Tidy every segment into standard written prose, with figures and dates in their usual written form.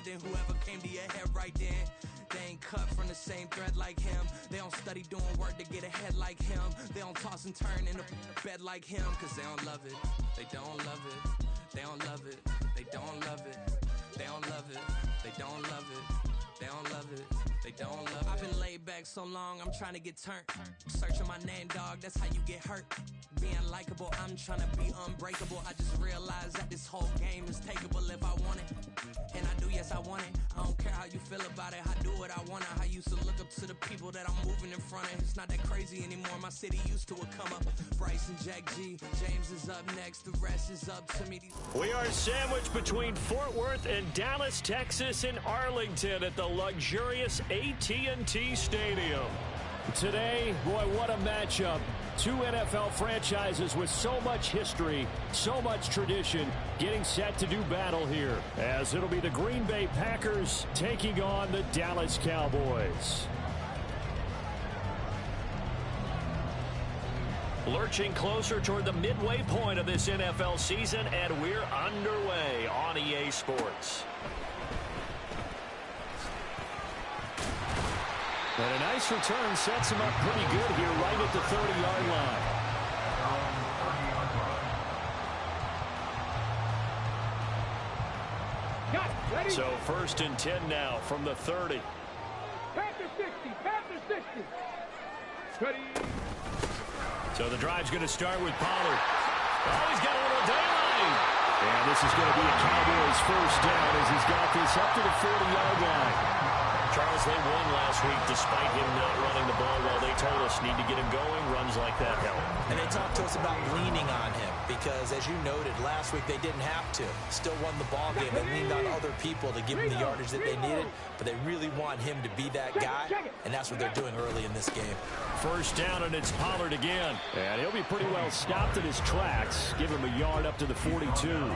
then whoever came to your head right then. They ain't cut from the same thread like him. They don't study doing work to get ahead like him. They don't toss and turn in the bed like him. Cause they don't love it, they don't love it. They don't love it, they don't love it. They don't love it, they don't love it. They don't love it, they don't love it. I've been laid back so long, I'm trying to get turned. Searching my name, dog, that's how you get hurt. Being likable, I'm trying to be unbreakable. I just realized that this whole game is takeable if I want it. And I do, yes, I want it. I don't care how you feel about it, I do what I want. I used to look up to the people that I'm moving in front of. It's not that crazy anymore, my city used to it come up. Bryce and Jack G, James is up next, the rest is up to me. We are sandwiched between Fort Worth and Dallas, Texas, and Arlington at the luxurious AT&T Stadium. Today, boy, what a matchup. Two NFL franchises with so much history, so much tradition, getting set to do battle here, as it'll be the Green Bay Packers taking on the Dallas Cowboys. Lurching closer toward the midway point of this NFL season, and we're underway on EA Sports. And a nice return sets him up pretty good here right at the 30-yard line. So 1st and 10 now from the 30. Panther 60, Panther 60. Ready. So the drive's going to start with Pollard. Oh, he's got a little daylight. And this is going to be a Cowboys first down as he's got this up to the 40-yard line. Charles, they won last week despite him not running the ball well. They told us need to get him going. Runs like that help. And they talked to us about leaning on him because, as you noted, last week they didn't have to. Still won the ball game. They leaned on other people to give him the yardage that they needed, but they really want him to be that guy, and that's what they're doing early in this game. First down, and it's Pollard again. And he'll be pretty well stopped in his tracks. Give him a yard up to the 42.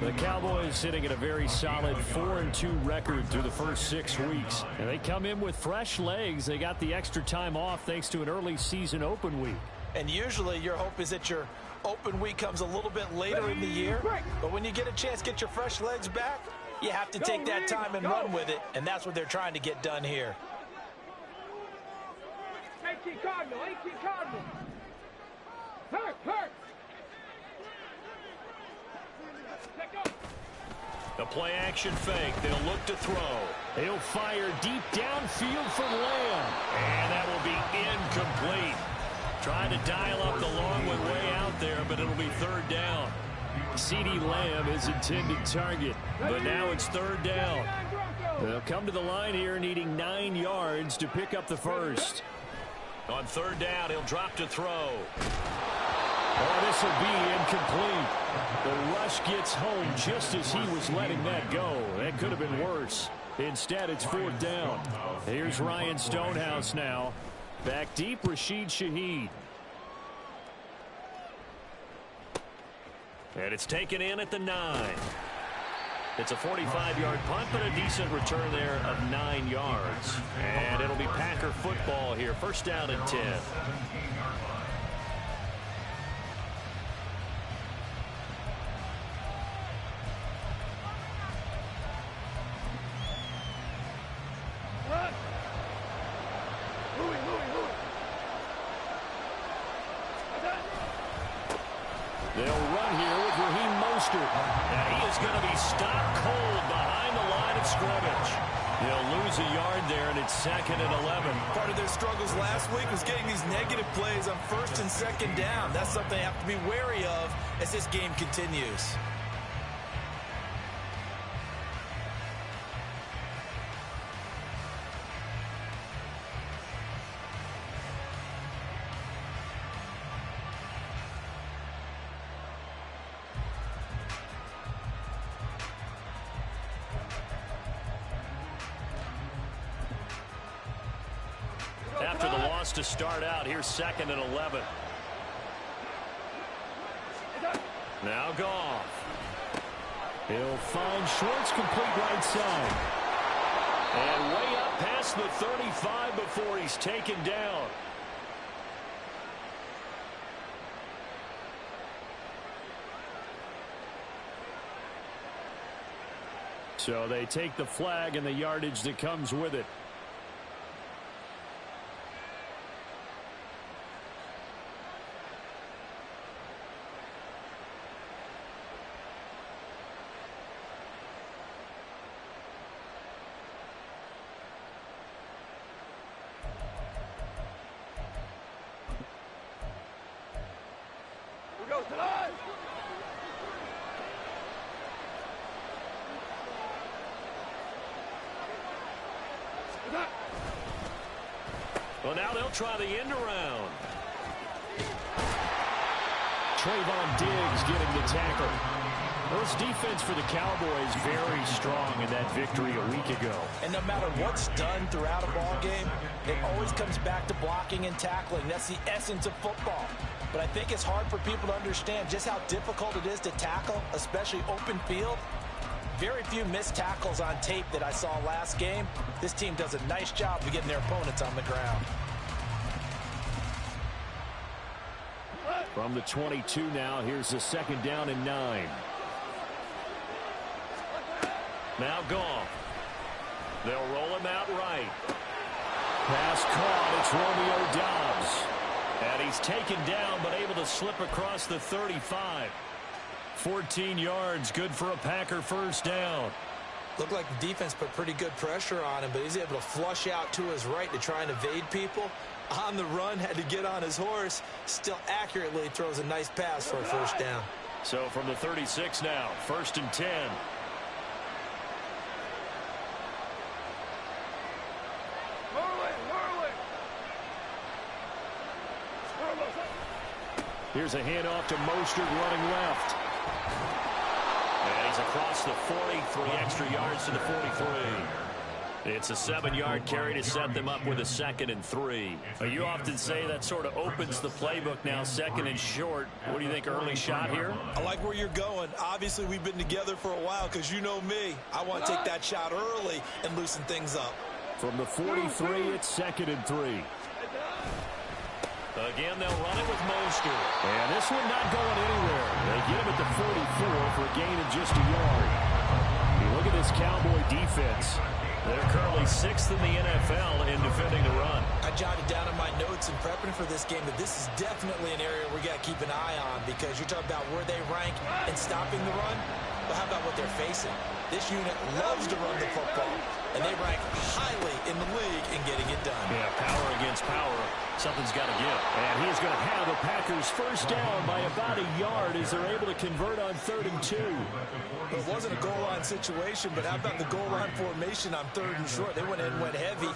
The Cowboys sitting at a very solid 4-2 record through the first 6 weeks. And they come in with fresh legs. They got the extra time off thanks to an early season open week. And usually your hope is that your open week comes a little bit later in the year. But when you get a chance to get your fresh legs back, you have to take that time and run with it. And that's what they're trying to get done here. 18 Cardinal, 18 Cardinal. Hurt. The play action fake. They'll look to throw. He'll fire deep downfield for Lamb. And that will be incomplete. Trying to dial up the long one way out there, but it'll be 3rd down. CeeDee Lamb is intended target, but now it's 3rd down. They'll come to the line here needing 9 yards to pick up the first. On 3rd down, he'll drop to throw. Oh, this will be incomplete. The rush gets home just as he was letting that go. That could have been worse. Instead, it's 4th down. Here's Ryan Stonehouse now. Back deep, Rashid Shaheed. And it's taken in at the 9. It's a 45-yard punt, but a decent return there of 9 yards. And it'll be Packer football here. First down and 10. They'll run here with Raheem Mostert. And he is going to be stopped cold behind the line of scrimmage. They'll lose a yard there, and it's 2nd and 11. Part of their struggles last week was getting these negative plays on 1st and 2nd down. That's something they have to be wary of as this game continues. After the loss to start out, here's 2nd and 11. Now Goff. He'll find Schwartz complete right side. And way up past the 35 before he's taken down. So they take the flag and the yardage that comes with it. Well, now they'll try the end around. Trayvon Diggs getting the tackle. Well, this defense for the Cowboys very strong in that victory a week ago. And no matter what's done throughout a ball game, it always comes back to blocking and tackling. That's the essence of football. But I think it's hard for people to understand just how difficult it is to tackle, especially open field. Very few missed tackles on tape that I saw last game. This team does a nice job of getting their opponents on the ground. From the 22 now, here's the 2nd down and 9. Now Goff. They'll roll him out right. Pass caught. It's Romeo Doubs. And he's taken down but able to slip across the 35. 14 yards, good for a Packer first down. Looked like the defense put pretty good pressure on him, but he's able to flush out to his right to try and evade people. On the run, had to get on his horse. Still accurately throws a nice pass for a first down. So from the 36 now, 1st and 10. Here's a handoff to Mostert running left. And he's across the 40, 3 extra yards to the 43. It's a 7-yard carry to set them up with a 2nd and 3. You often say that sort of opens the playbook now, 2nd and short. What do you think, early shot here? I like where you're going. Obviously, we've been together for a while because you know me. I want to take that shot early and loosen things up. From the 43, it's 2nd and 3. Again, they'll run it with Mostert. And this one not going anywhere. They get him at the 44 for a gain of just a yard. You look at this Cowboy defense. They're currently 6th in the NFL in defending the run. I jotted down in my notes in prepping for this game that this is definitely an area we got to keep an eye on because you're talking about where they rank in stopping the run. But how about what they're facing? This unit loves to run the football, and they rank highly in the league in getting it done. Yeah, power against power. Something's got to give. And he's going to have the Packers first down by about a yard as they're able to convert on 3rd and 2. Well, it wasn't a goal line situation, but how about the goal line formation on 3rd and short? They went in, went heavy.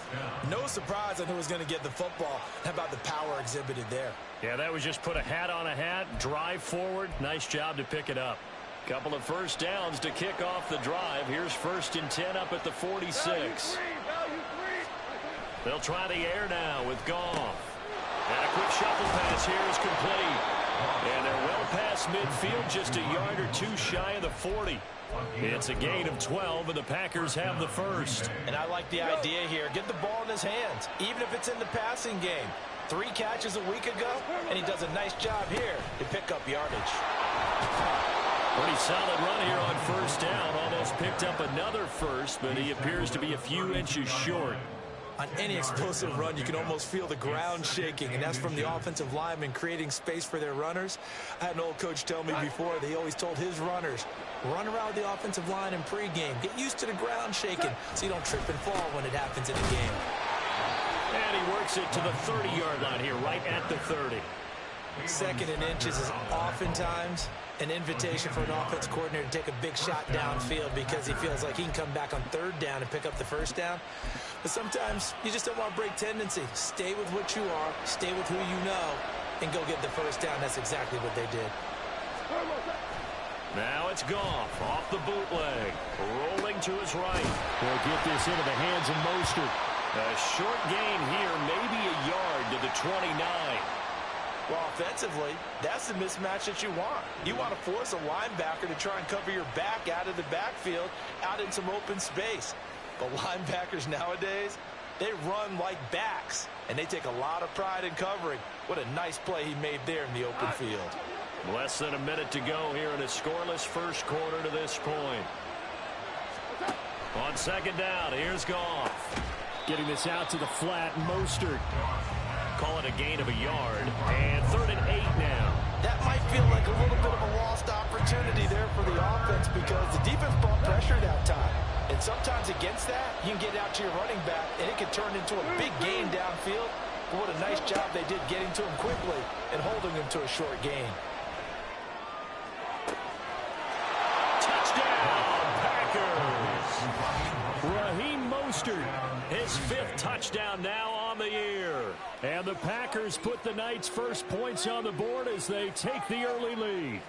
No surprise on who was going to get the football. How about the power exhibited there? Yeah, that was just put a hat on a hat, drive forward. Nice job to pick it up. Couple of first downs to kick off the drive. Here's 1st and 10 up at the 46. They'll try the air now with Goff. And a quick shuffle pass here is complete. And they're well past midfield, just a yard or 2 shy of the 40. It's a gain of 12, and the Packers have the first. And I like the idea here. Get the ball in his hands, even if it's in the passing game. 3 catches a week ago, and he does a nice job here to pick up yardage. Pretty solid run here on first down. Almost picked up another first, but he appears to be a few inches short. On any explosive run, you can almost feel the ground shaking, and that's from the offensive linemen creating space for their runners. I had an old coach tell me before that he always told his runners, run around the offensive line in pregame. Get used to the ground shaking so you don't trip and fall when it happens in a game. And he works it to the 30-yard line here, right at the 30. 2nd and inches is oftentimes an invitation for an offense coordinator to take a big shot downfield because he feels like he can come back on 3rd down and pick up the first down. But sometimes you just don't want to break tendency. Stay with what you are, stay with who you know, and go get the first down. That's exactly what they did. Now it's Goff off the bootleg, rolling to his right. They'll get this into the hands of Mostert. A short gain here, maybe a yard to the 29. Well, offensively, that's the mismatch that you want. You want to force a linebacker to try and cover your back out of the backfield, out in some open space. But linebackers nowadays, they run like backs, and they take a lot of pride in covering. What a nice play he made there in the open field. Less than a minute to go here in a scoreless first quarter to this point. On second down, here's Goff. Getting this out to the flat, Mostert. Call it a gain of a yard. And 3rd and 8 now. That might feel like a little bit of a lost opportunity there for the offense because the defense brought pressure that time. And sometimes against that, you can get out to your running back, and it can turn into a big gain downfield. But what a nice job they did getting to him quickly and holding him to a short gain. Raheem Mostert, his 5th touchdown now on the year. And the Packers put the Knights' first points on the board as they take the early lead.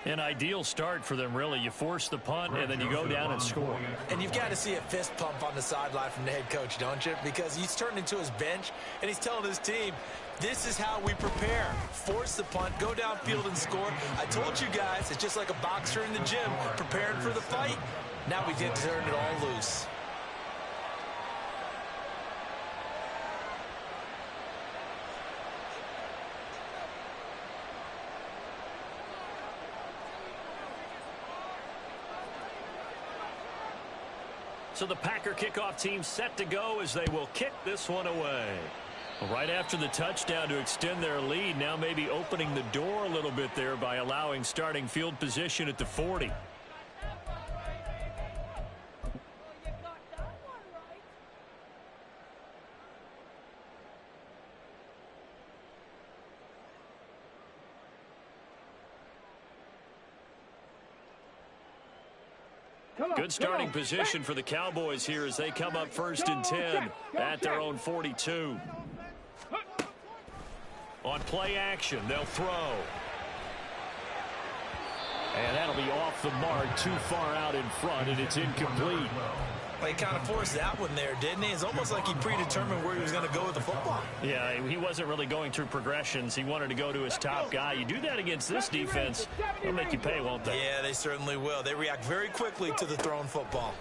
An ideal start for them, really. You force the punt, and then you go down and score. And you've got to see a fist pump on the sideline from the head coach, don't you? Because he's turned into his bench, and he's telling his team, this is how we prepare. Force the punt, go downfield and score. I told you guys, it's just like a boxer in the gym preparing for the fight. Now we get to turn it all loose. So the Packer kickoff team set to go as they will kick this one away. Right after the touchdown to extend their lead, now maybe opening the door a little bit there by allowing starting field position at the 40. Good starting position for the Cowboys here as they come up 1st and 10 at their own 42. On play action, they'll throw. And that'll be off the mark, too far out in front, and it's incomplete. Well, he kind of forced that one there, didn't he? It's almost like he predetermined where he was going to go with the football. Yeah, he wasn't really going through progressions. He wanted to go to his top guy. You do that against this defense, they'll make you pay, won't they? Yeah, they certainly will. They react very quickly to the thrown football.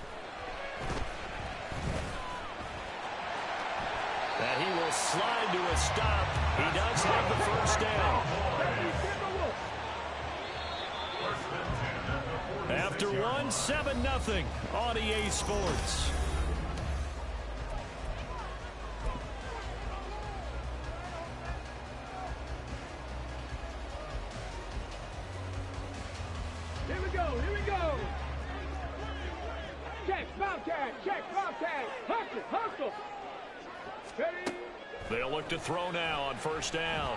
And he will slide to a stop. He does have the first down. After one, 7-0 on EA Sports. Here we go, here we go. Check, bomb tag, hustle, hustle. Ready? They'll look to throw now on 1st down.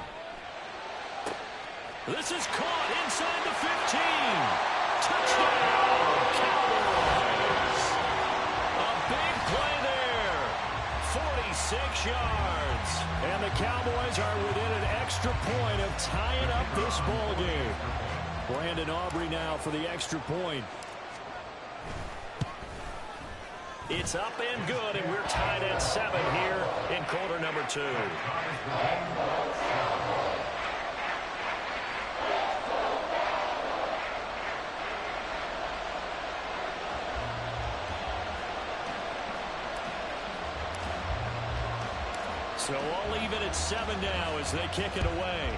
This is caught inside the 15. Touchdown, Cowboys. A big play there. 46 yards. And the Cowboys are within an extra point of tying up this ball game. Brandon Aubrey now for the extra point. It's up and good, and we're tied at 7 here in quarter number 2. So all even at 7 now as they kick it away.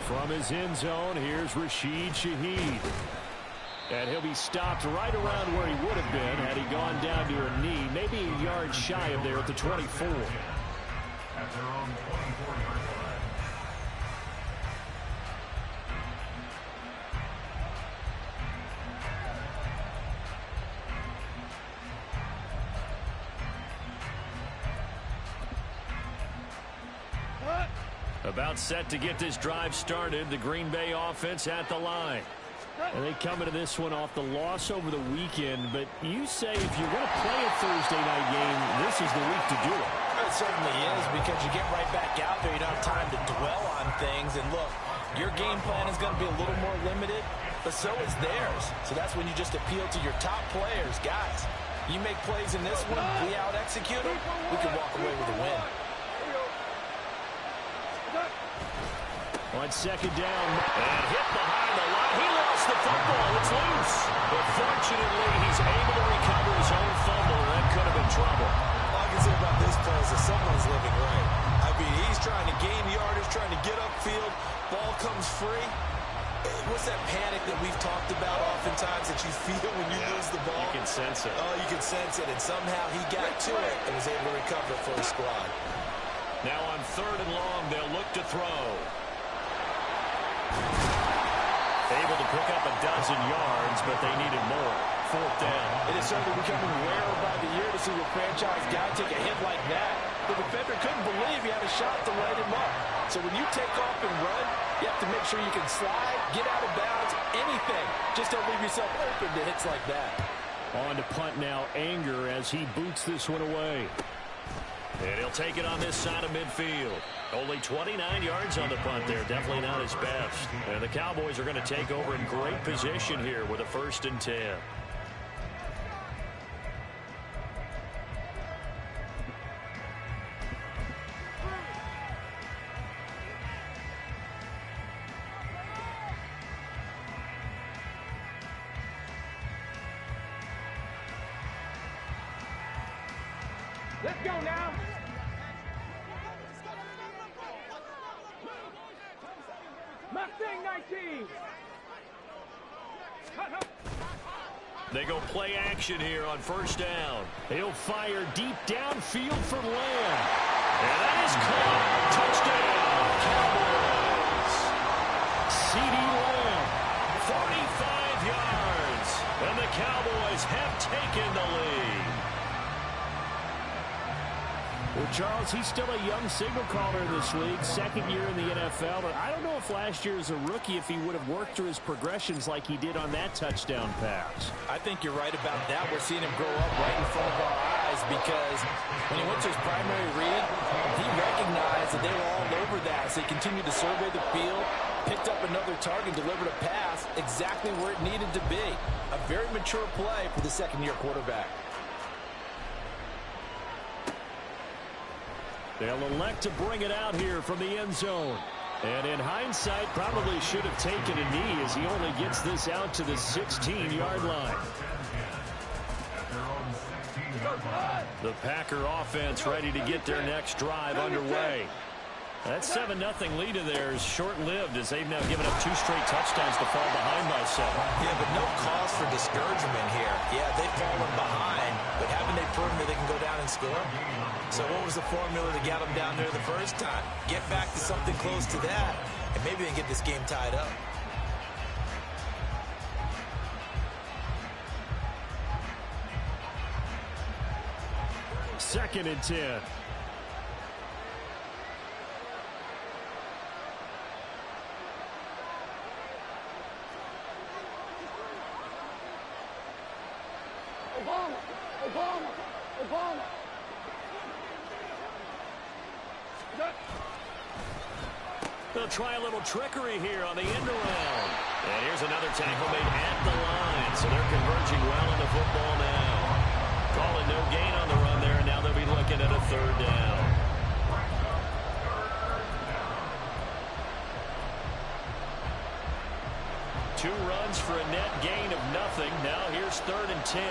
From his end zone, here's Rashid Shaheed. And he'll be stopped right around where he would have been had he gone down to a knee, maybe a yard shy of there at the 24. At their own 24-yard line. About set to get this drive started. The Green Bay offense at the line. And they come into this one off the loss over the weekend. But you say if you're going to play a Thursday night game, this is the week to do it. It certainly is, because you get right back out there. You don't have time to dwell on things. And look, your game plan is going to be a little more limited, but so is theirs. So that's when you just appeal to your top players. Guys, you make plays in this one, we out-execute them, we can walk away with a win. On second down. And hit behind the line. He lost the football. It's loose. But fortunately, he's able to recover his own fumble. That could have been trouble. All I can say about this play is that someone's living right. I mean, he's trying to gain yardage, trying to get upfield. Ball comes free. what's that panic that we've talked about oftentimes that you feel when you lose the ball? You can sense it. Oh, you can sense it, and somehow he got to it and was able to recover for his squad. Now on 3rd and long, they'll look to throw. Able to pick up a dozen yards, but they needed more. 4th down. It is certainly becoming rarer by the year to see your franchise guy take a hit like that. The defender couldn't believe he had a shot to light him up. So when you take off and run, you have to make sure you can slide, get out of bounds, anything. Just don't leave yourself open to hits like that. On to punt now, Anger, as he boots this one away. And he'll take it on this side of midfield. Only 29 yards on the punt there. Definitely not his best. And the Cowboys are going to take over in great position here with a 1st and 10. Let's go now. Mustang 19. They go play action here on 1st down. He'll fire deep downfield for Lamb. And that is caught. Touchdown, Cowboys. CeeDee Lamb. 45 yards. And the Cowboys have taken the lead. Well, Charles, he's still a young signal caller in this league, 2nd year in the NFL, but I don't know if last year as a rookie if he would have worked through his progressions like he did on that touchdown pass. I think you're right about that. We're seeing him grow up right in front of our eyes because when he went to his primary read, he recognized that they were all over that. So he continued to survey the field, picked up another target, delivered a pass exactly where it needed to be. A very mature play for the 2nd-year quarterback. They'll elect to bring it out here from the end zone. And in hindsight, probably should have taken a knee as he only gets this out to the 16-yard line. The Packer offense ready to get their next drive underway. That 7-0 lead of theirs short-lived as they've now given up 2 straight touchdowns to fall behind by 7. Yeah, but no cause for discouragement here. Yeah, they've fallen behind, but haven't they proven that they can go down and score? So what was the formula to get them down there the first time? Get back to something close to that, and maybe they can get this game tied up. Second and 10. Obama. They'll try a little trickery here on the end around. And here's another tackle made at the line. So they're converging well on the football now. Calling no gain on the run there, and now they'll be looking at a 3rd down. Two runs for a net gain of nothing. Now here's 3rd and 10.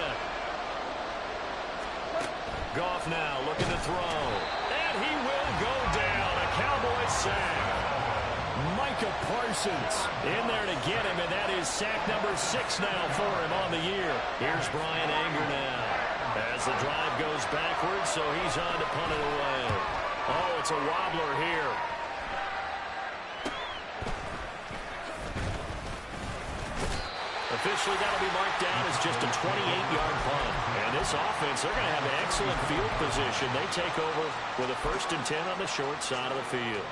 Goff now looking to throw. And he will go down. A Cowboys sack. Micah Parsons in there to get him, and that is sack number 6 now for him on the year. Here's Brian Anger now. As the drive goes backwards, so he's on to punt it away. Oh, it's a wobbler here. Officially, that'll be marked down as just a 28-yard punt. And this offense, they're going to have an excellent field position. They take over with a 1st and 10 on the short side of the field.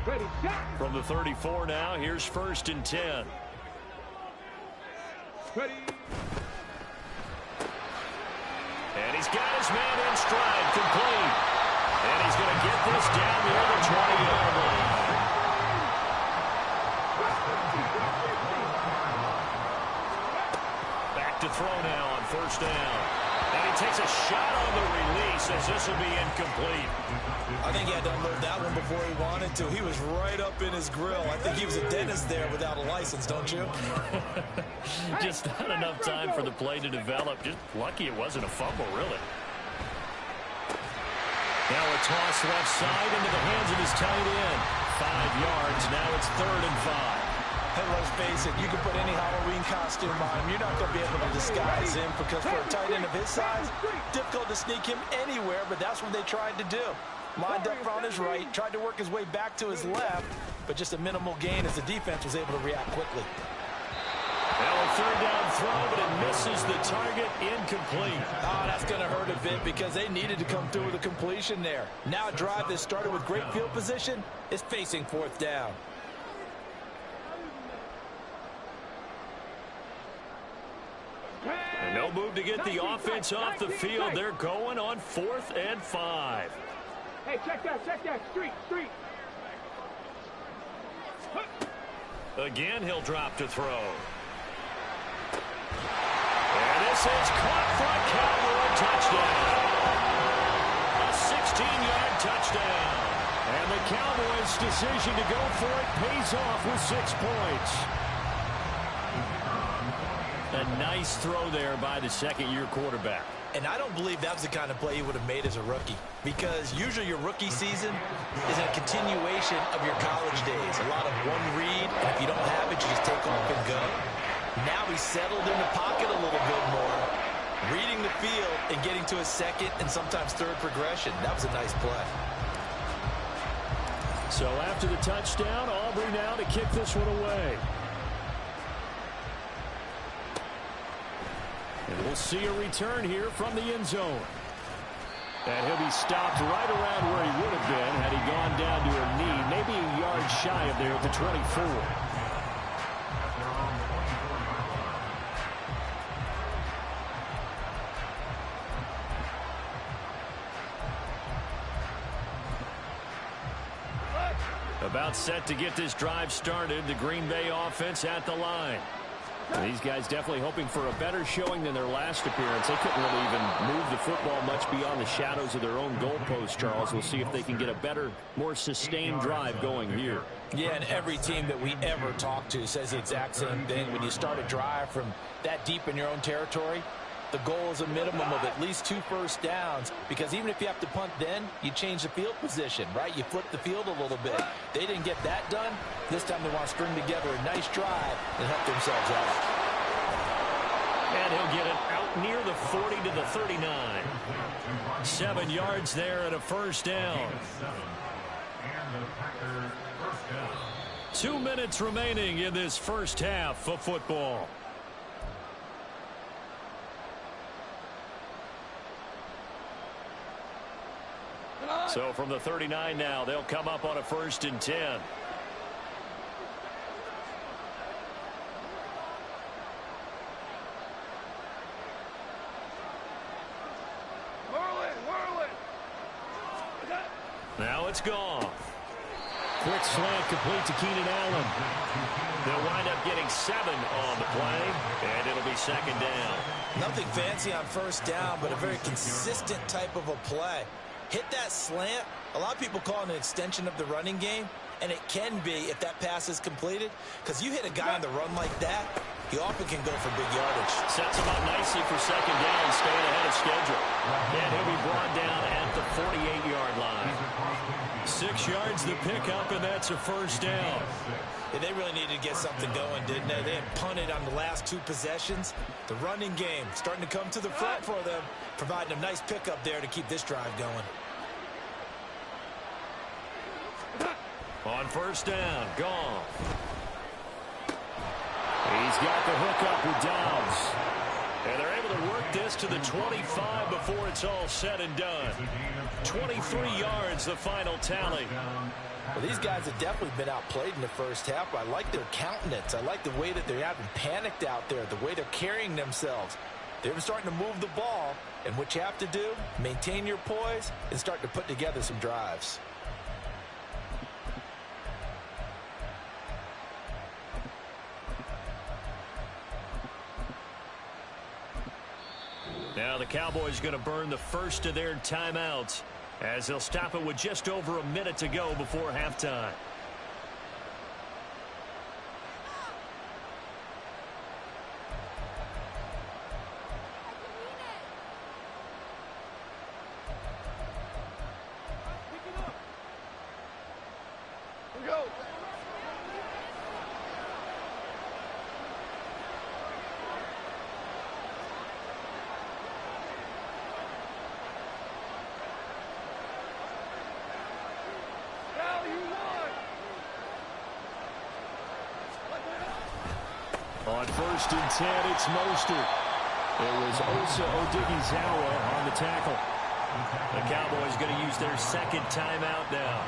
Ready, set. From the 34 now, here's 1st and 10. Ready. And he's got his man in stride, complete. And he's going to get this down near the 20-yard line. Back to throw now on 1st down. And he takes a shot on the release as this will be incomplete. I think he had to unload that one before he wanted to. He was right up in his grill. I think he was a dentist there without a license, don't you? Just not enough time for the play to develop. Just lucky it wasn't a fumble, really. Now a toss left side into the hands of his tight end. 5 yards. Now it's 3rd and 5. Hey, let's face it, you can put any Halloween costume on him. You're not going to be able to disguise him because for a tight end of his size, difficult to sneak him anywhere, but that's what they tried to do. Lined up on his right, tried to work his way back to his left, but just a minimal gain as the defense was able to react quickly. Now a 3rd down throw, but it misses the target. Incomplete. Oh, that's going to hurt a bit because they needed to come through with a completion there. Now a drive that started with great field position is facing 4th down. And no move to get the offense off the field. They're going on 4th and 5. Hey, check that, street. Again, he'll drop to throw. And this is caught for a Cowboy touchdown. A 16-yard touchdown. And the Cowboys' decision to go for it pays off with 6 points. A nice throw there by the second-year quarterback. And I don't believe that was the kind of play he would have made as a rookie, because usually your rookie season is a continuation of your college days. A lot of one read, and if you don't have it, you just take off and go. Now he's settled in the pocket a little bit more, reading the field and getting to his second and sometimes third progression. That was a nice play. So after the touchdown, Aubrey now to kick this one away. And we'll see a return here from the end zone. And he'll be stopped right around where he would have been had he gone down to a knee, maybe a yard shy of there at the 24. About set to get this drive started, the Green Bay offense at the line. And these guys definitely hoping for a better showing than their last appearance. They couldn't really even move the football much beyond the shadows of their own goalpost, Charles. We'll see if they can get a better, more sustained drive going here. Yeah, and every team that we ever talk to says the exact same thing. When you start a drive from that deep in your own territory, the goal is a minimum of at least 2 first downs, because even if you have to punt then, you change the field position, right? You flip the field a little bit. They didn't get that done. This time they want to string together a nice drive and help themselves out. And he'll get it out near the 40 to the 39. 7 yards there and a first down. 2 minutes remaining in this first half of football. So from the 39 now, they'll come up on a 1st and 10. Now it's gone. Quick slant complete to Keenan Allen. They'll wind up getting 7 on the play, and it'll be 2nd down. Nothing fancy on 1st down, but a very consistent type of a play. Hit that slant. A lot of people call it an extension of the running game, and it can be if that pass is completed, because you hit a guy on the run like that, he often can go for big yardage. Sets him up nicely for 2nd down, staying ahead of schedule. And he'll be brought down at the 48-yard line. 6 yards the pickup, and that's a 1st down. Yeah, they really needed to get something going, didn't they? They had punted on the last 2 possessions. The running game starting to come to the front for them, providing a nice pickup there to keep this drive going. On 1st down, gone. He's got the hook up with Downs. And they're able to work this to the 25 before it's all said and done. 23 yards, the final tally. Well, these guys have definitely been outplayed in the first half. I like their countenance. I like the way that they haven't panicked out there, the way they're carrying themselves. They're starting to move the ball, and what you have to do, maintain your poise and start to put together some drives. Now the Cowboys going to burn the first of their timeouts as they'll stop it with just over a minute to go before halftime. We On 1st and 10, it's Mostert. It was Osa Odighizuwa on the tackle. The Cowboys going to use their second timeout now,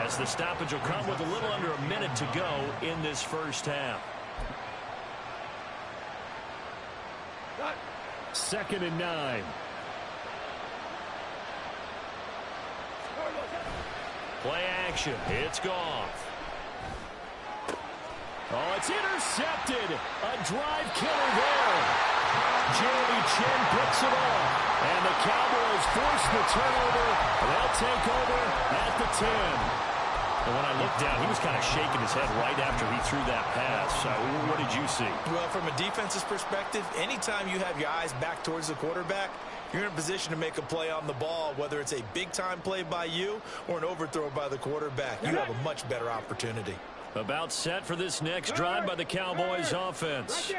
as the stoppage will come with a little under a minute to go in this first half. 2nd and 9. Play action. It's Goff. Oh, it's intercepted. A drive killer there. Jeremy Chin picks it off. And the Cowboys force the turnover. They'll take over at the 10. And when I looked down, he was kind of shaking his head right after he threw that pass. What did you see? Well, from a defense's perspective, anytime you have your eyes back towards the quarterback, you're in a position to make a play on the ball, whether it's a big-time play by you or an overthrow by the quarterback. You have a much better opportunity. About set for this next drive by the Cowboys offense.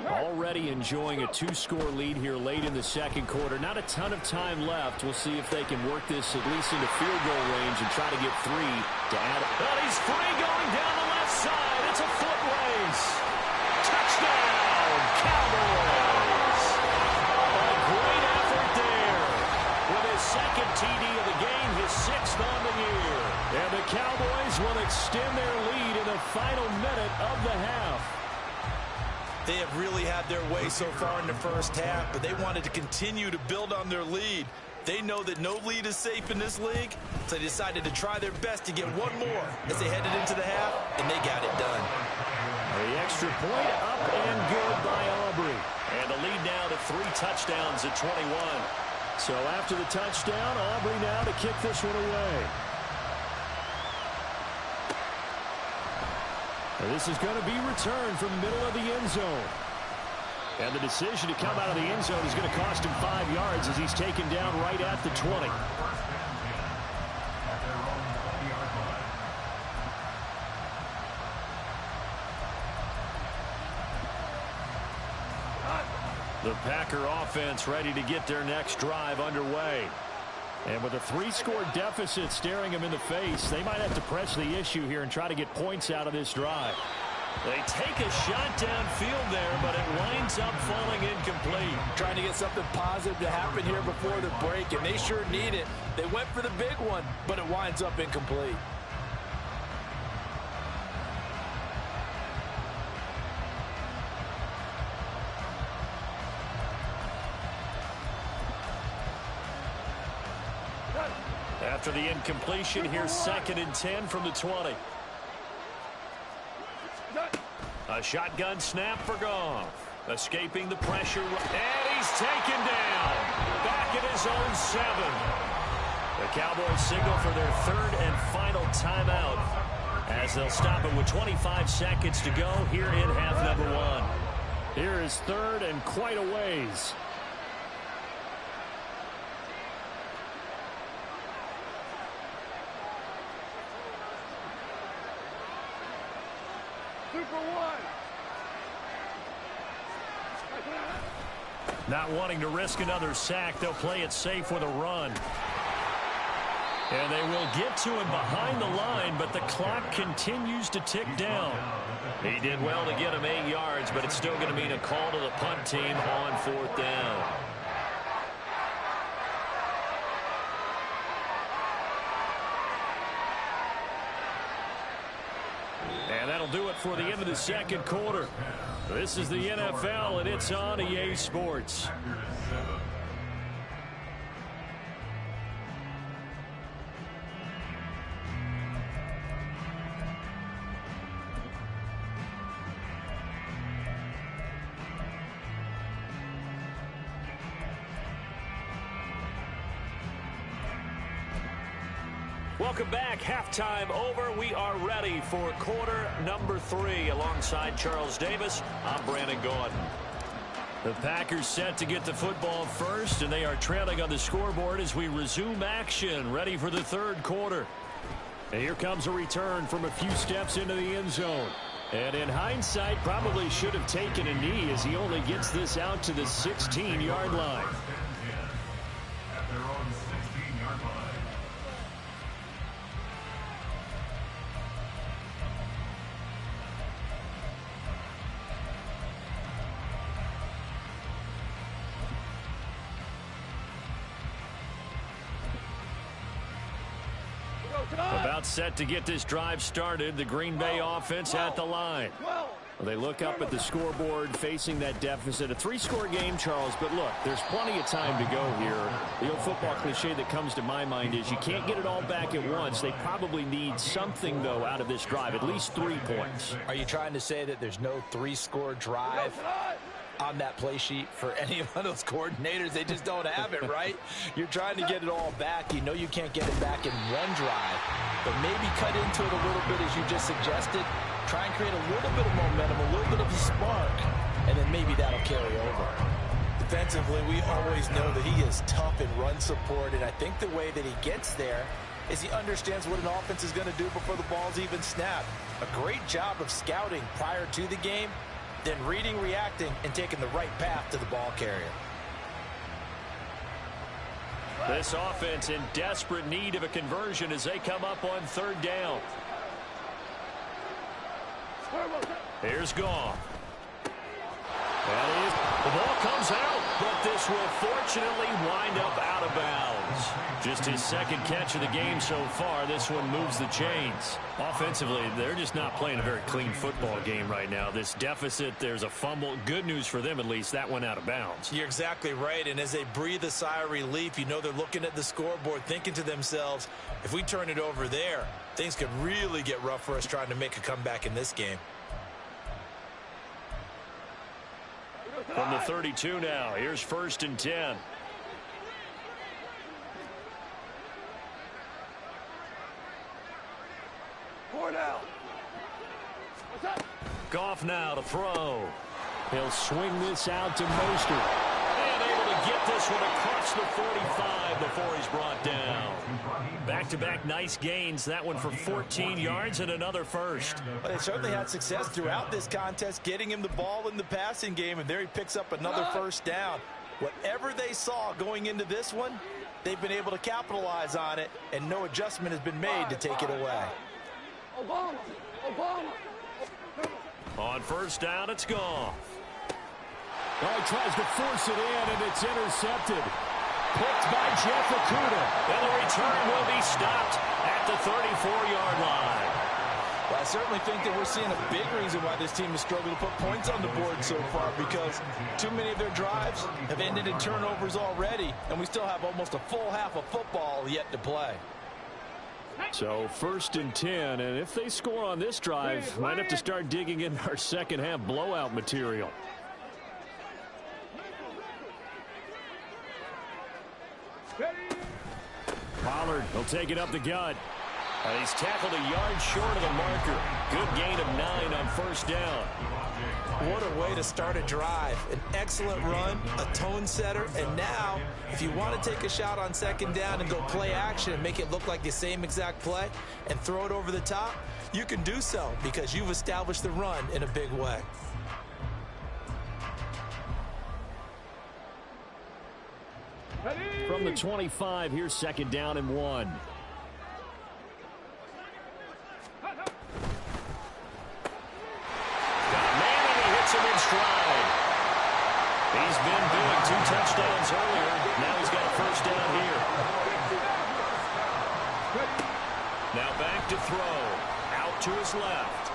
Already enjoying a 2-score lead here late in the second quarter. Not a ton of time left. We'll see if they can work this at least into field goal range and try to get 3 to add. But he's free going down the left side. It's a foot race. Touchdown, Cowboys. A great effort there. With his second TD of the game, his 6th on the year. And the Cowboys will extend their lead in the final minute of the half. They have really had their way so far in the first half, but they wanted to continue to build on their lead. They know that no lead is safe in this league, so they decided to try their best to get one more as they headed into the half, and they got it done. The extra point up and good by Aubrey. And the lead now to 3 touchdowns at 21. So after the touchdown, Aubrey now to kick this one away. This is going to be returned from the middle of the end zone. And the decision to come out of the end zone is going to cost him 5 yards as he's taken down right at the 20. The Packer offense ready to get their next drive underway. And with a 3-score deficit staring them in the face, they might have to press the issue here and try to get points out of this drive. They take a shot downfield there, but it winds up falling incomplete. Trying to get something positive to happen here before the break, and they sure need it. They went for the big one, but it winds up incomplete. After the incompletion, here's 2nd and 10 from the 20. A shotgun snap for Goff. Escaping the pressure. And he's taken down. Back at his own 7. The Cowboys signal for their 3rd and final timeout, as they'll stop it with 25 seconds to go here in half number 1. Here is 3rd and quite a ways. Not wanting to risk another sack, they'll play it safe with a run. And they will get to him behind the line, but the clock continues to tick down. He did well to get him 8 yards, but it's still going to mean a call to the punt team on 4th down. And that'll do it for the end of the second quarter. This is the NFL, and it's on EA Sports. Welcome back. Halftime over. We are ready for quarter number 3. Alongside Charles Davis, I'm Brandon Gordon. The Packers set to get the football first, and they are trailing on the scoreboard as we resume action, ready for the 3rd quarter. And here comes a return from a few steps into the end zone. And in hindsight, probably should have taken a knee as he only gets this out to the 16-yard line. At their own 16-yard line. About set to get this drive started. The Green Bay offense at the line. They look up at the scoreboard facing that deficit. A 3-score game, Charles, but look, there's plenty of time to go here. The old football cliche that comes to my mind is you can't get it all back at once. They probably need something, though, out of this drive, at least 3 points. Are you trying to say that there's no 3-score drive on that play sheet for any one of those coordinators? They just don't have it, right? You're trying to get it all back. You know you can't get it back in one drive, but maybe cut into it a little bit as you just suggested. Try and create a little bit of momentum, a little bit of a spark, and then maybe that'll carry over. Defensively, we always know that he is tough in run support, and I think the way that he gets there is he understands what an offense is going to do before the ball's even snapped. A great job of scouting prior to the game, then reading, reacting, and taking the right path to the ball carrier. This offense in desperate need of a conversion as they come up on 3rd down. Here's Goff. The ball comes out, but this will fortunately wind up out of bounds. Just his 2nd catch of the game so far. This one moves the chains. Offensively, they're just not playing a very clean football game right now. This deficit, there's a fumble. Good news for them, at least. That went out of bounds. You're exactly right, and as they breathe a sigh of relief, you know they're looking at the scoreboard, thinking to themselves, if we turn it over there, things could really get rough for us trying to make a comeback in this game. From the 32 now, here's 1st and 10. Goff now to throw. He'll swing this out to Mostert. And able to get this one across the 45 before he's brought down. Back-to-back nice gains. That one for 14 yards and another first. Well, they certainly had success throughout this contest, getting him the ball in the passing game, and there he picks up another 1st down. Whatever they saw going into this one, they've been able to capitalize on it, and no adjustment has been made to take it away. On 1st down, it's Goff. Oh, he tries to force it in, and it's intercepted. Picked by Jeff Okudah. And the return will be stopped at the 34-yard line. Well, I certainly think that we're seeing a big reason why this team has struggled to put points on the board so far, because too many of their drives have ended in turnovers already, and we still have almost a full half of football yet to play. So 1st and 10, and if they score on this drive, might have to start digging in our 2nd half blowout material. Pollard will take it up the gut. And he's tackled a yard short of the marker. Good gain of 9 on 1st down. What a way to start a drive. An excellent run, a tone setter, and now if you want to take a shot on 2nd down and go play action and make it look like the same exact play and throw it over the top, you can do so because you've established the run in a big way. From the 25, here's 2nd down and 1. Him in stride. He's been big. 2 touchdowns earlier. Now he's got a 1st down here. Now back to throw. Out to his left.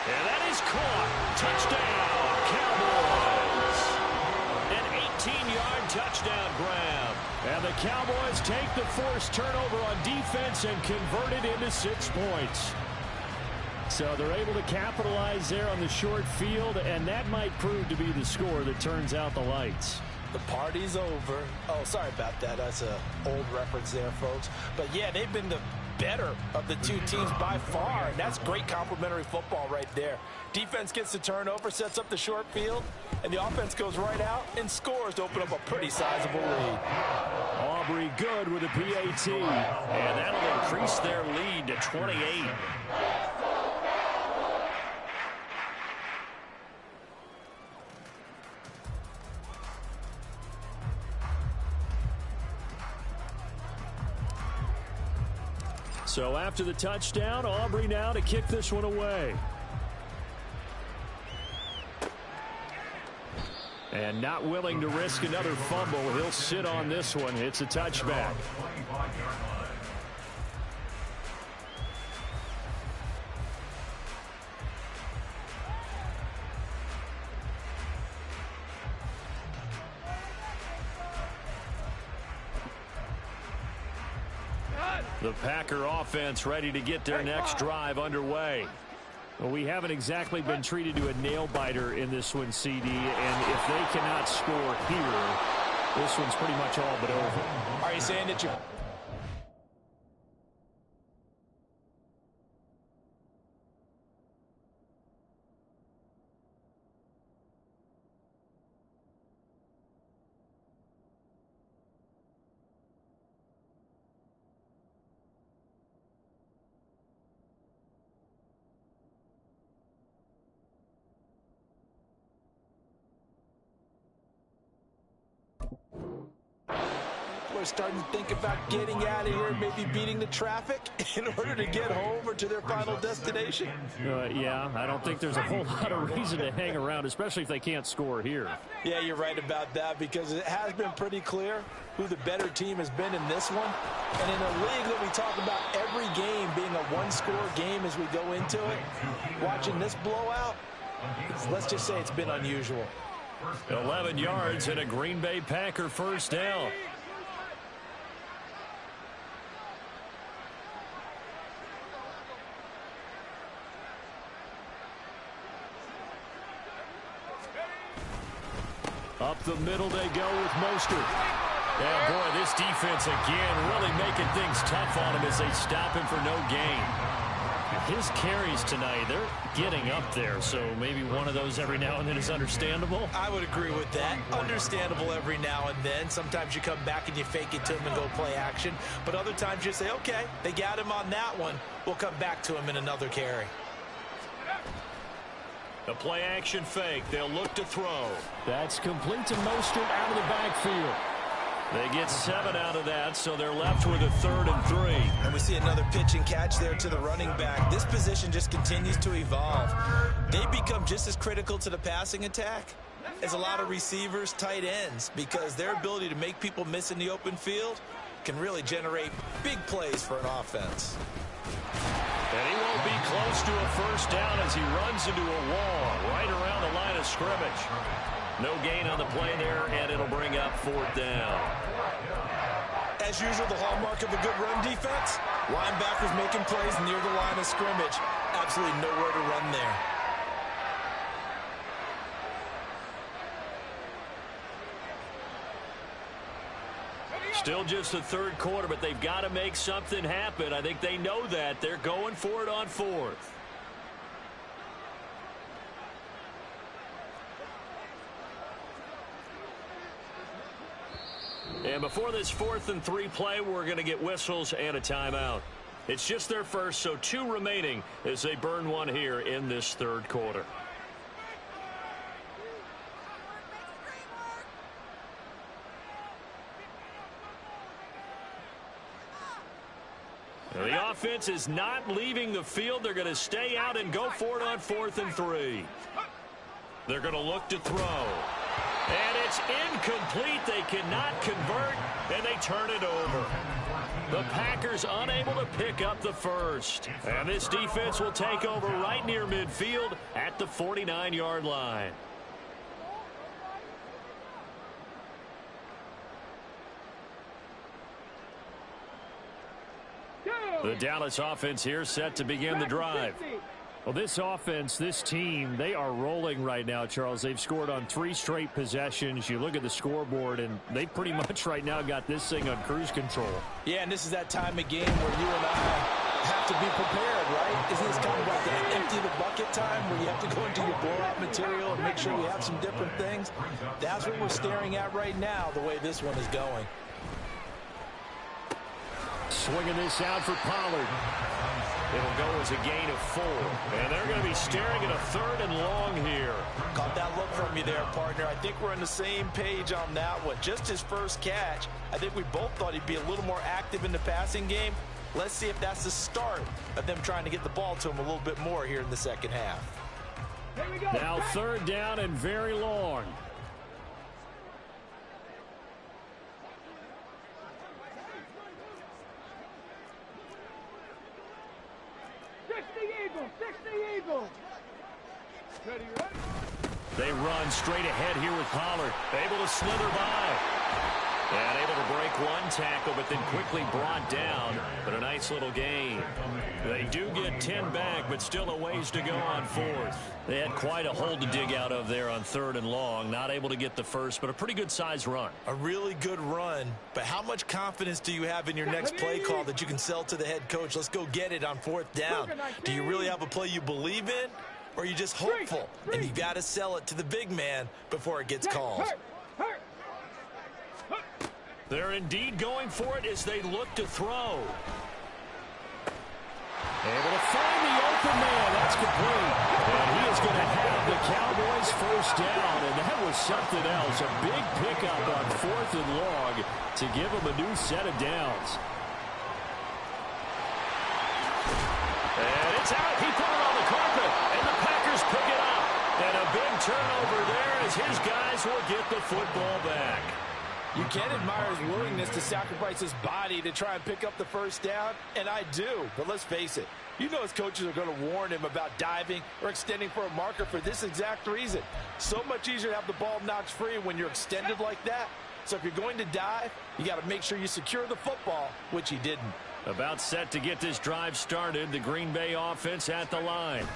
And that is caught. Touchdown, Cowboys. An 18-yard touchdown grab. And the Cowboys take the forced turnover on defense and convert it into 6 points. So they're able to capitalize there on the short field, and that might prove to be the score that turns out the lights. The party's over. Oh, sorry about that. That's an old reference there, folks. But, yeah, they've been the better of the 2 teams by far, and that's great complimentary football right there. Defense gets the turnover, sets up the short field, and the offense goes right out and scores to open up a pretty sizable lead. Aubrey good with a PAT, and that'll increase their lead to 28. So after the touchdown, Aubrey now to kick this one away. And not willing to risk another fumble. He'll sit on this one. It's a touchback. The Packer offense ready to get their next drive underway. Well, we haven't exactly been treated to a nail-biter in this one, CD, and if they cannot score here, this one's pretty much all but over. Are you saying that you... We're starting to think about getting out of here, maybe beating the traffic in order to get home or to their final destination. Yeah, I don't think there's a whole lot of reason to hang around, especially if they can't score here. Yeah, you're right about that, because it has been pretty clear who the better team has been in this one. And in a league that we talk about every game being a one-score game as we go into it, watching this blowout, let's just say it's been unusual. 11 yards and a Green Bay Packer first down. Up the middle they go with Mostert. And boy, this defense again really making things tough on him as they stop him for no gain. His carries tonight, they're getting up there, so maybe one of those every now and then is understandable. I would agree with that. Understandable every now and then. Sometimes you come back and you fake it to him and go play action. But other times you say, okay, they got him on that one. We'll come back to him in another carry. The play action fake. They'll look to throw. That's complete to Mostert out of the backfield. They get 7 out of that, so they're left with a 3rd and 3. And we see another pitch and catch there to the running back. This position just continues to evolve. They become just as critical to the passing attack as a lot of receivers, tight ends, because their ability to make people miss in the open field can really generate big plays for an offense. And he won't be close to a first down as he runs into a wall right around the line of scrimmage. No gain on the play there, and it'll bring up 4th down. As usual, the hallmark of a good run defense, linebackers making plays near the line of scrimmage. Absolutely nowhere to run there. Still just the 3rd quarter, but they've got to make something happen. I think they know that. They're going for it on 4th. And before this 4th and 3 play, we're going to get whistles and a timeout. It's just their first, so 2 remaining as they burn one here in this 3rd quarter. Now, the offense is not leaving the field. They're going to stay out and go for it on 4th and 3. They're going to look to throw. And it's incomplete. They cannot convert, and they turn it over. The Packers unable to pick up the first. And this defense will take over right near midfield at the 49-yard line. The Dallas offense here set to begin the drive. Well, this offense, this team, they are rolling right now, Charles. They've scored on 3 straight possessions. You look at the scoreboard, and they pretty much right now got this thing on cruise control. Yeah, and this is that time of game where you and I have to be prepared, right? Isn't this kind of like that empty the bucket time where you have to go into your blowout material and make sure you have some different things? That's what we're staring at right now, the way this one is going. Swinging this out for Pollard. It'll go as a gain of 4. And they're going to be staring at a 3rd and long here. Caught that look from you there, partner. I think we're on the same page on that one. Just his first catch. I think we both thought he'd be a little more active in the passing game. Let's see if that's the start of them trying to get the ball to him a little bit more here in the second half. Now 3rd down and very long. Eagle. Ready, ready. They run straight ahead here with Pollard. Able to slither by. And able to break one tackle, but then quickly brought down. But a nice little gain. They do get 10 back, but still a ways to go on fourth. They had quite a hole to dig out of there on 3rd and long. Not able to get the first, but a pretty good size run. A really good run. But how much confidence do you have in your next play call that you can sell to the head coach? Let's go get it on 4th down. Do you really have a play you believe in? Or are you just hopeful? And you got to sell it to the big man before it gets called. They're indeed going for it as they look to throw. Able to find the open man. That's complete. And he is going to have the Cowboys first down. And that was something else. A big pickup on 4th and long to give them a new set of downs. And it's out. He put it on the carpet. And the Packers pick it up. And a big turnover there as his guys will get the football back. You can admire his willingness to sacrifice his body to try and pick up the first down, and I do. But let's face it, you know his coaches are going to warn him about diving or extending for a marker for this exact reason. So much easier to have the ball knocked free when you're extended like that. So if you're going to dive, you got to make sure you secure the football, which he didn't. About set to get this drive started, the Green Bay offense at the line.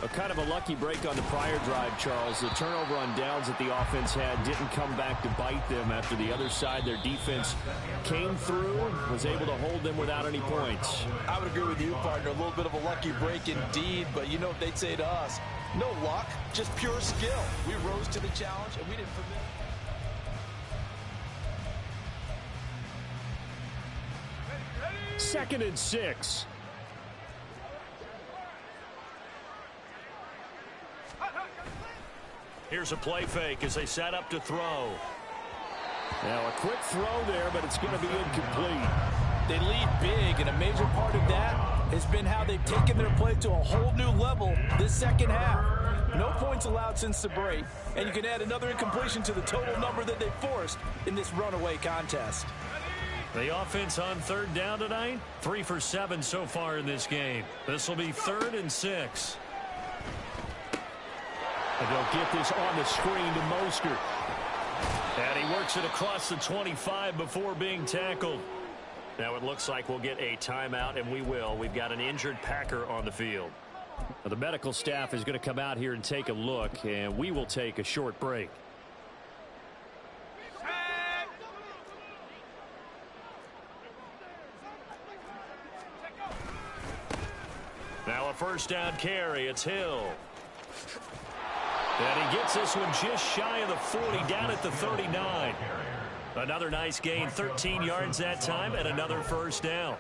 A kind of a lucky break on the prior drive, Charles. The turnover on downs that the offense had didn't come back to bite them after the other side. Their defense came through, was able to hold them without any points. I would agree with you, partner. A little bit of a lucky break indeed, but you know what they'd say to us? No luck, just pure skill. We rose to the challenge, and we didn't permit. 2nd and 6. Here's a play fake as they set up to throw. Now a quick throw there, but it's going to be incomplete. They lead big, and a major part of that has been how they've taken their play to a whole new level this second half. No points allowed since the break, and you can add another incompletion to the total number that they forced in this runaway contest. The offense on 3rd down tonight, 3 for 7 so far in this game. This will be 3rd and 6. And they'll get this on the screen to Mostert. And he works it across the 25 before being tackled. Now it looks like we'll get a timeout, and we will. We've got an injured Packer on the field. Now the medical staff is going to come out here and take a look, and we will take a short break. Now a first down carry. It's Hill. And he gets this one just shy of the 40, down at the 39. Another nice gain, 13 yards that time, and another first down.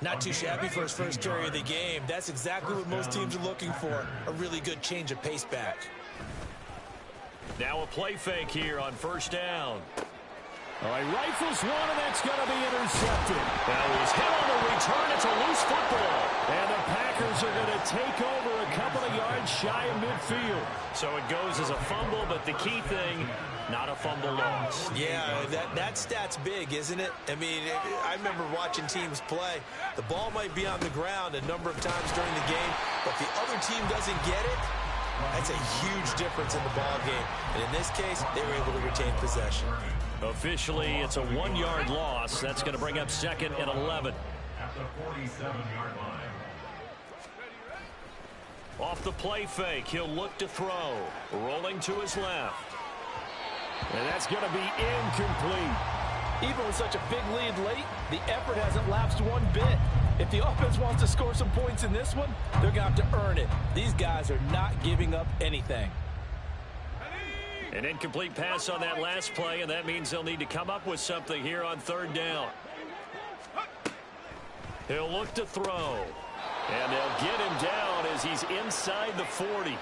Not too shabby for his first carry of the game. That's exactly what most teams are looking for, a really good change of pace back. Now a play fake here on 1st down. All right, rifles one, and that's going to be intercepted. Now he's hit on the return. It's a loose football. And the Packers are going to take over a couple of yards shy of midfield. So it goes as a fumble, but the key thing, not a fumble loss. Yeah, that stat's big, isn't it? I mean, I remember watching teams play. The ball might be on the ground a number of times during the game, but if the other team doesn't get it, that's a huge difference in the ball game. And in this case, they were able to retain possession. Officially, it's a 1-yard loss. That's going to bring up 2nd and 11. At the 47-yard line. Off the play fake, he'll look to throw. Rolling to his left. And that's going to be incomplete. Even with such a big lead late, the effort hasn't lapsed one bit. If the offense wants to score some points in this one, they're going to have to earn it. These guys are not giving up anything. An incomplete pass on that last play, and that means they'll need to come up with something here on 3rd down. He'll look to throw. And they'll get him down as he's inside the 40.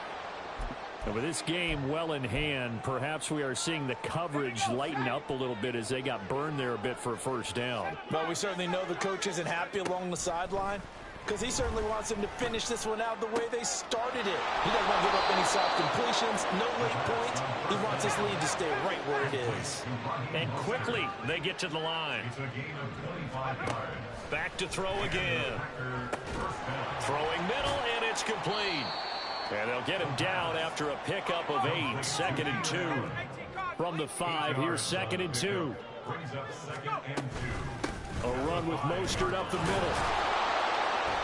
And with this game well in hand, perhaps we are seeing the coverage lighten up a little bit as they got burned there a bit for a first down. Well, we certainly know the coach isn't happy along the sideline. because he certainly wants them to finish this one out the way they started it. He doesn't want to give up any soft completions, no late points. He wants his lead to stay right where it is. And quickly, they get to the line. Back to throw again. Throwing middle, and it's complete. And they'll get him down after a pickup of 8, 2nd and 2. From the 5, here's 2nd and 2. A run with Mostert up the middle.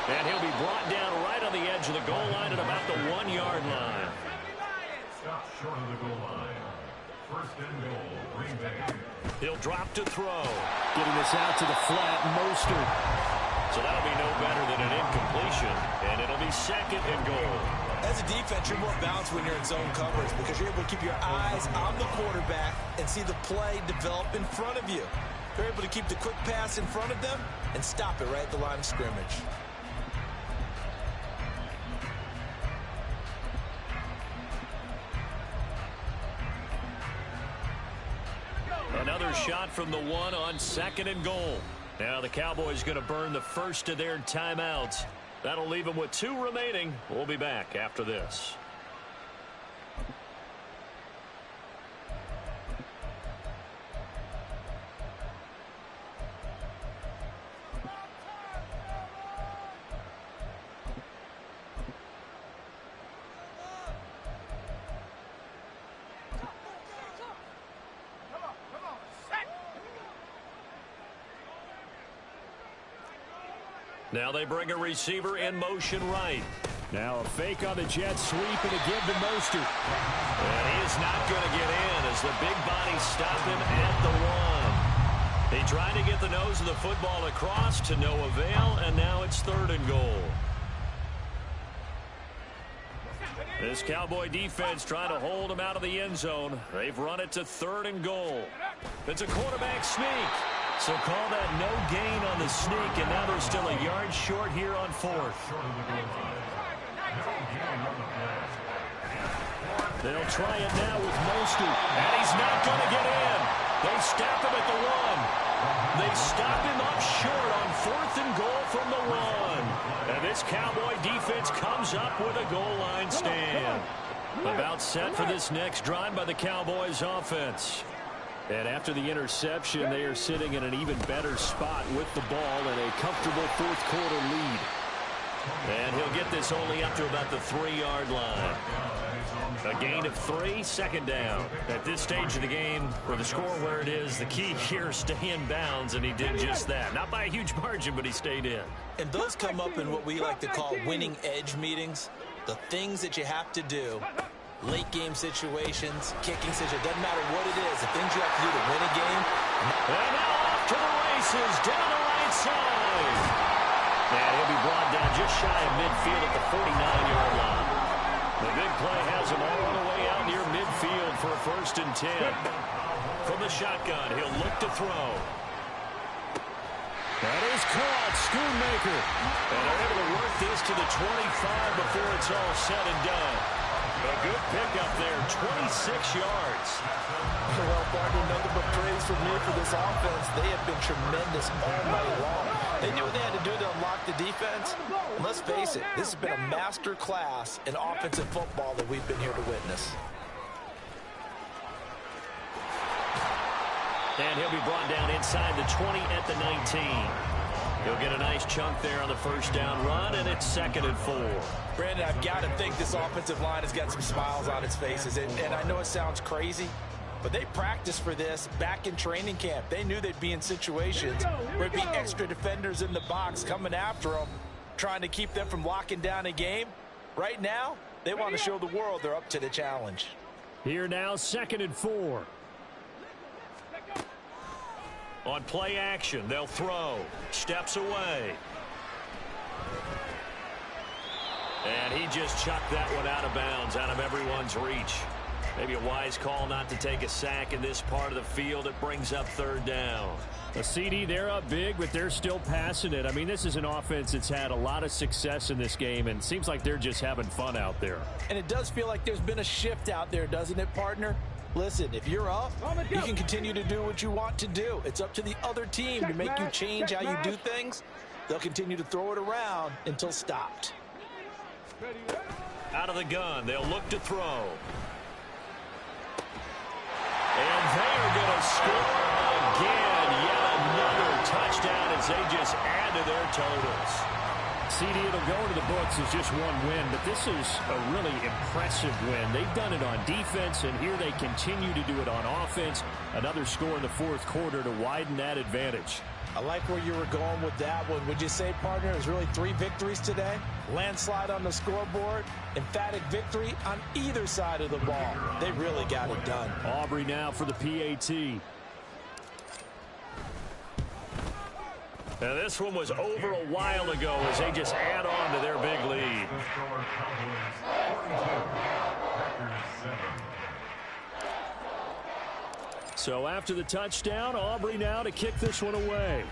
And he'll be brought down right on the edge of the goal line at about the 1-yard line. Stop short of the goal line. 1st and goal, Green Bay. He'll drop to throw. Getting this out to the flat, Mostert. So that'll be no better than an incompletion, and it'll be 2nd and goal. As a defense, you're more balanced when you're in zone coverage because you're able to keep your eyes on the quarterback and see the play develop in front of you. You're able to keep the quick pass in front of them and stop it right at the line of scrimmage. Another shot from the 1 on 2nd and goal. Now the Cowboys going to burn the first of their timeouts. That'll leave them with 2 remaining. We'll be back after this. Now they bring a receiver in motion right. Now a fake on the jet sweep and a give to Mostert. And he is not going to get in as the big body stopped him at the 1. He tried to get the nose of the football across to no avail, and now it's 3rd and goal. This Cowboy defense trying to hold him out of the end zone. They've run it to 3rd and goal. It's a quarterback sneak. So call that no gain on the sneak, and now they're still a yard short here on 4th. They'll try it now with Mostert. And he's not going to get in. They stop him at the 1. They stop him up short on 4th and goal from the 1. And this Cowboy defense comes up with a goal line stand. About set for this next drive by the Cowboys offense. And after the interception, they are sitting in an even better spot with the ball and a comfortable 4th quarter lead. And he'll get this only up to about the 3-yard line. A gain of 3, 2nd down. At this stage of the game, for the score where it is, the key here is stay in bounds, and he did just that. Not by a huge margin, but he stayed in. And those come up in what we like to call winning edge meetings. The things that you have to do. Late game situations, kicking situations, doesn't matter what it is, the things you have to do to win a game. And now off to the races, down the right side. And he'll be brought down just shy of midfield at the 49-yard line. The big play has him all the way out near midfield for a 1st and 10. From the shotgun, he'll look to throw. That is caught, Schoonmaker. And they're able to work this to the 25 before it's all said and done. A good pickup there, 26 yards. Well, partner, nothing but praise from me for this offense. They have been tremendous all night long. They knew what they had to do to unlock the defense. And let's face it, this has been a master class in offensive football that we've been here to witness. And he'll be brought down inside the 20 at the 19. He'll get a nice chunk there on the 1st down run, and it's 2nd and 4. Brandon, I've got to think this offensive line has got some smiles on its faces. And I know it sounds crazy, but they practiced for this back in training camp. They knew they'd be in situations where there'd be extra defenders in the box coming after them, trying to keep them from locking down a game. Right now, they want to show the world they're up to the challenge. Here now, 2nd and 4. On play action, they'll throw. Steps away. And he just chucked that one out of bounds, out of everyone's reach. Maybe a wise call not to take a sack in this part of the field. It brings up 3rd down. A CD, they're up big, but they're still passing it. I mean, this is an offense that's had a lot of success in this game, and it seems like they're just having fun out there. And it does feel like there's been a shift out there, doesn't it, partner? Listen, if you're up, you can continue to do what you want to do. It's up to the other team to make you change how you do things. they'll continue to throw it around until stopped. Out of the gun, they'll look to throw. And they are going to score again. Yet another touchdown as they just add to their totals. CD, it'll go into the books as just one win, but this is a really impressive win. They've done it on defense, and here they continue to do it on offense. Another score in the fourth quarter to widen that advantage. I like where you were going with that one. Would you say, partner, it was really 3 victories today? Landslide on the scoreboard, emphatic victory on either side of the ball. They really got it done. Aubrey now for the PAT. Now this one was over a while ago as they just add on to their big lead. So after the touchdown, Aubrey now to kick this one away.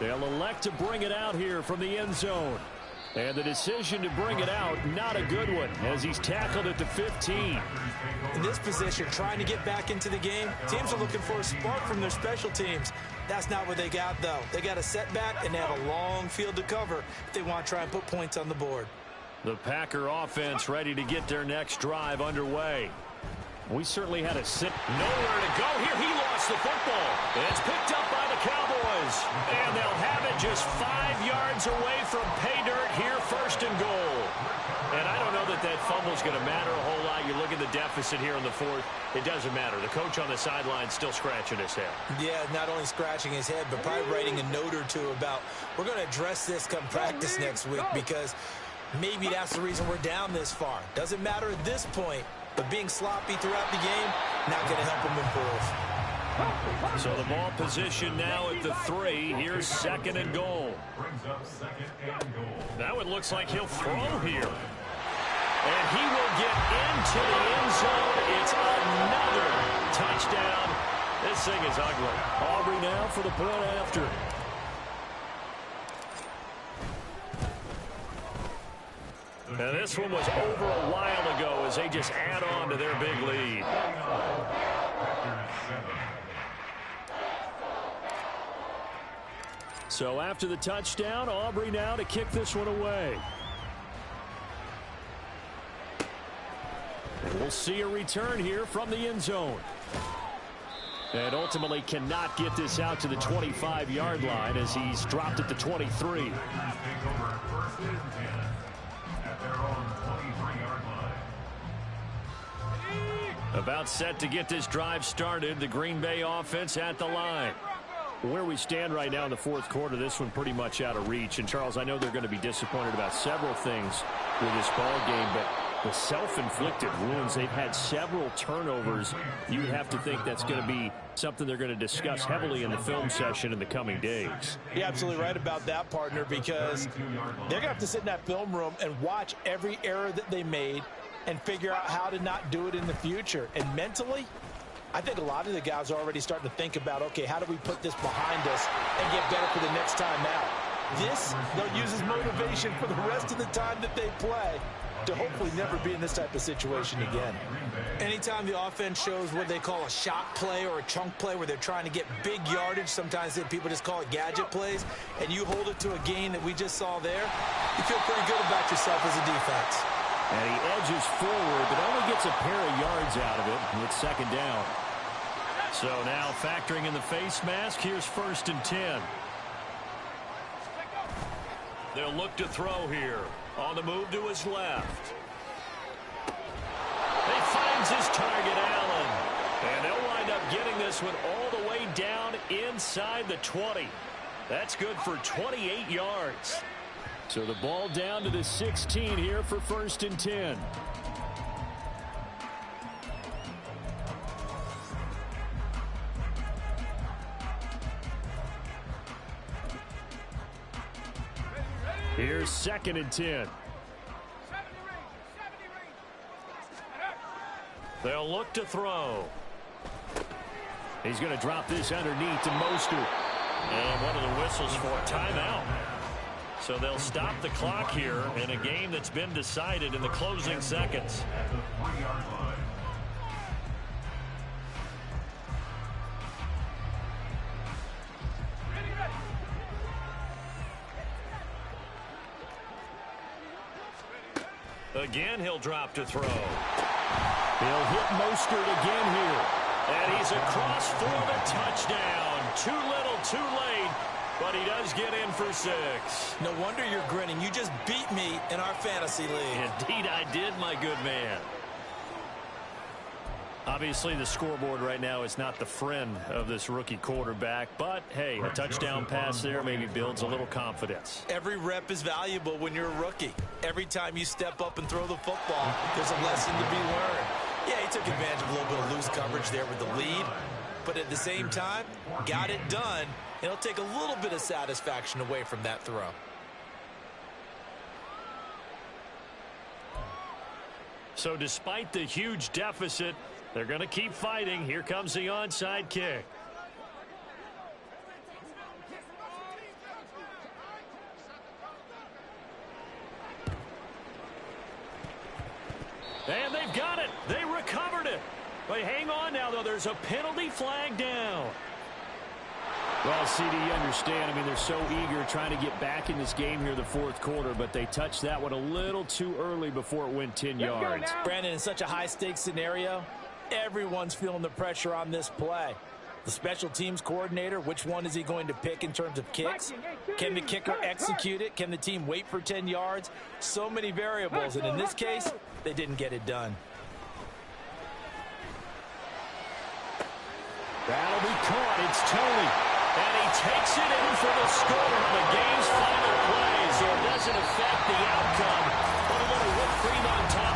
They'll elect to bring it out here from the end zone. And the decision to bring it out, not a good one, as he's tackled at the 15. In this position, trying to get back into the game, teams are looking for a spark from their special teams. That's not what they got, though. They got a setback, and they have a long field to cover if they want to try and put points on the board. The Packer offense ready to get their next drive underway. We certainly had a sit. Nowhere to go here. He lost the football. It's picked up by the Cowboys. And they'll have it just 5 yards away from pay dirt here, first and goal. And I don't know that that fumble's going to matter a whole lot. You look at the deficit here in the fourth. It doesn't matter. The coach on the sideline still scratching his head. Yeah, not only scratching his head, but probably writing a note or two about, we're going to address this come practice next week, because maybe that's the reason we're down this far. Doesn't matter at this point. But being sloppy throughout the game, not going to help him improve. So the ball position now at the 3. Here's second and goal. That one looks like he'll throw here. And he will get into the end zone. It's another touchdown. This thing is ugly. Aubrey now for the point after. And this one was over a while ago as they just add on to their big lead. So after the touchdown, Aubrey now to kick this one away. And we'll see a return here from the end zone. And ultimately cannot get this out to the 25-yard line as he's dropped at the 23. About set to get this drive started. The Green Bay offense at the line. Where we stand right now in the fourth quarter, this one pretty much out of reach. And, Charles, I know they're going to be disappointed about several things with this ball game, but the self-inflicted wounds, they've had several turnovers. You would have to think that's going to be something they're going to discuss heavily in the film session in the coming days. You're absolutely right about that, partner, because they're going to have to sit in that film room and watch every error that they made and figure out how to not do it in the future. And mentally, I think a lot of the guys are already starting to think about, okay, how do we put this behind us and get better for the next time out? This, they'll use as motivation for the rest of the time that they play to hopefully never be in this type of situation again. Anytime the offense shows what they call a shot play or a chunk play where they're trying to get big yardage, sometimes people just call it gadget plays, and you hold it to a gain that we just saw there, you feel pretty good about yourself as a defense. And he edges forward, but only gets a pair of yards out of it with second down. So now factoring in the face mask, here's first and 10. They'll look to throw here. On the move to his left. He finds his target, Allen. And they'll wind up getting this one all the way down inside the 20. That's good for 28 yards. So the ball down to the 16 here for first and 10. Here's second and 10. They'll look to throw. He's going to drop this underneath to Mostert. And one of the whistles for a timeout. So they'll stop the clock here in a game that's been decided in the closing seconds. Again, he'll drop to throw. He'll hit Mostert again here. And he's across for the touchdown. Too little, too late. But he does get in for 6. No wonder you're grinning. You just beat me in our fantasy league. Indeed I did, my good man. Obviously, the scoreboard right now is not the friend of this rookie quarterback. But, hey, a touchdown pass there maybe builds a little confidence. Every rep is valuable when you're a rookie. Every time you step up and throw the football, there's a lesson to be learned. Yeah, he took advantage of a little bit of loose coverage there with the lead. But at the same time, got it done. It'll take a little bit of satisfaction away from that throw. So despite the huge deficit, they're going to keep fighting. Here comes the onside kick. And they've got it. They recovered it. But hang on now, though. There's a penalty flag down. Well, CD, you understand. I mean, they're so eager trying to get back in this game here in the fourth quarter, but they touched that one a little too early before it went 10 yards. Brandon, in such a high-stakes scenario, everyone's feeling the pressure on this play. The special teams coordinator, which one is he going to pick in terms of kicks? Can the kicker execute it? Can the team wait for 10 yards? So many variables, and in this case, they didn't get it done. That'll be caught. It's Tony. And he takes it in for the score on the game's final play. So it doesn't affect the outcome. But a little whipped cream on top